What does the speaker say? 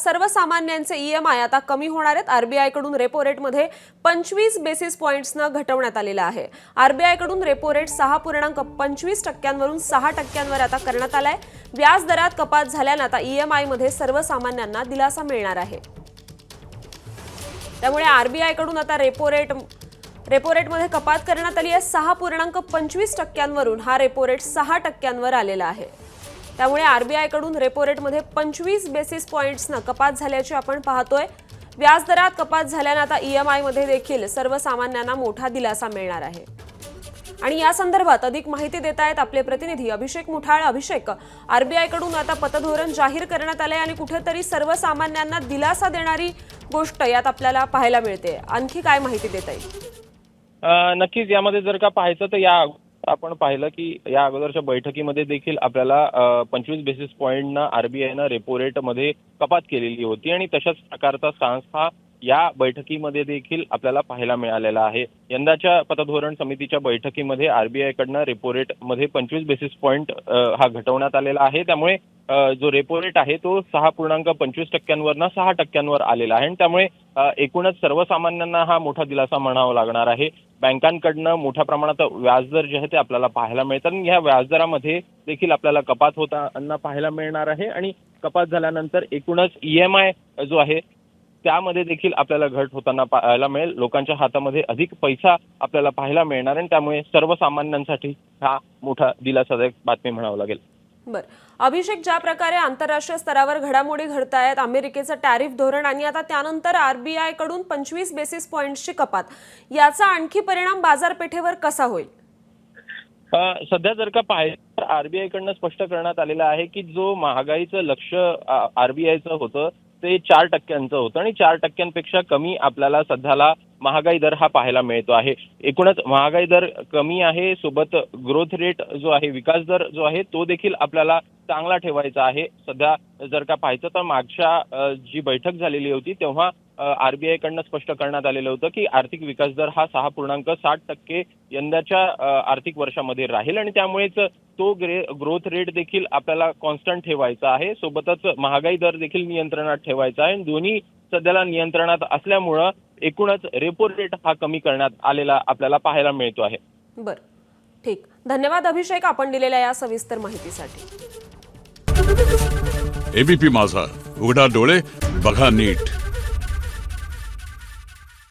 सर्वसामान्यांचे ईएमआय आता कमी होणार आहेत। आरबीआय कडून रेपो रेट मध्ये 25 बेसिस पॉइंट्सने घटवण्यात आलेला आहे। आरबीआय कडून रेपो रेट 6.25% वरून 6% आता करण्यात आलाय। व्याज दरात कपात झाल्याने आता ईएमआय मध्ये सर्वसामान्यांना दिलासा मिळणार आहे। त्यामुळे आरबीआय कडून आता रेपो रेट मध्ये कपात करण्यात आली आहे। 6.25% वरून हा रेपो रेट 6% आलेला आहे। त्यामुळे आरबीआय कडून रेपो रेट मध्ये 25 बेसिस पॉइंट्सने कपात झाल्याचे आपण पाहतोय। व्याज दरात कपात झाल्याने आता ईएमआय मध्ये देखील सर्वसामान्यांना मोठा दिलासा मिळणार आहे। आणि या संदर्भात अधिक माहिती देत आहेत आपले प्रतिनिधी अभिषेक मुठाळ। अभिषेक, आरबीआय कडून आता पतधोरण जाहीर करण्यात आले आणि कुठेतरी सर्वसामान्यांना दिलासा देणारी गोष्ट यात आपल्याला पाहायला मिळते। आणखी काय माहिती देता येईल? नक्कीच यामध्ये जर का पाहायचं तर आपण पाहिलं की या अगोदरच्या बैठकीमध्ये देखील आपल्याला 25 बेसिस पॉईंटनं आरबीआयनं रेपो रेट मध्ये कपात केलेली होती आणि तशाच प्रकारचा स्टान्स हा या बैठकीमध्ये देखील आपल्याला पाहायला मिळालेला आहे। यंदाच्या पतधोरण समितीच्या बैठकीमध्ये आरबीआय कडनं रेपो रेट मध्ये 25 बेसिस पॉईंट हा घटवण्यात आलेला आहे। त्यामुळे जो रेपो रेट आहे तो 6.25%वरनं 6%वर आलेला आहे आणि त्यामुळे एकूणच सर्वसामान्यांना हा मोठा दिलासा म्हणावा लागणार आहे। बँकांकडनं मोठ्या प्रमाणात व्याजदर जे आहे ते आपल्याला पाहायला मिळतात आणि या व्याजदरामध्ये देखील आपल्याला कपात होताना पाहायला मिळणार आहे आणि कपात झाल्यानंतर एकूणच ईएमआय जो आहे त्यामध्ये देखील आपल्याला घट होताना पाहायला मिळेल। लोकांच्या हातामध्ये अधिक पैसा आपल्याला पाहायला मिळणार आणि त्यामुळे सर्वसामान्यांसाठी हा मोठा दिलासादायक बातमी म्हणावं लागेल। अभिषेक, ज्या प्रकारे आंतरराष्ट्रीय स्तरावर घडामोडी घडतायत, अमेरिकेचं टॅरिफ धोरण आणि आता त्यानंतर आरबीआय कडून 25 बेसिस पॉइंट्सची कपात, याचा आणखी परिणाम बाजारपेठेवर कसा होईल? सध्या जर का पाहिलं तर आरबीआय कडनं स्पष्ट करण्यात आलेलं आहे की जो महागाईचं लक्ष आरबीआयचं होतं ते 4% होतं आणि 4%पेक्षा कमी आपल्याला सध्याला महागाई दर हा पाहायला मिळतो आहे। एकूणच महागाई दर कमी आहे, सोबत ग्रोथ रेट जो आहे, विकास दर जो आहे तो देखील आपल्याला चांगला ठेवायचा आहे। सध्या जर का पाहायचं तर मागच्या जी बैठक झालेली होती तेव्हा आरबीआय कडनं स्पष्ट करण्यात आलेलं होतं की आर्थिक विकास दर हा 6.60% यंदाच्या आर्थिक वर्षामध्ये राहील आणि त्यामुळेच तो ग्रोथ रेट देखील आपल्याला कॉन्स्टंट ठेवायचा आहे। सोबतच महागाई दर देखील नियंत्रणात ठेवायचा आहे। दोन्ही सध्याला नियंत्रणात असल्यामुळं एकूणच रेपो रेट हा कमी करण्यात आलेला आपल्याला पाहायला मिळतो आहे। बरं, ठीक, धन्यवाद अभिषेक आपण दिलेल्या या सविस्तर माहितीसाठी। एबीपी माझा, उघडा डोळे बघा नीट।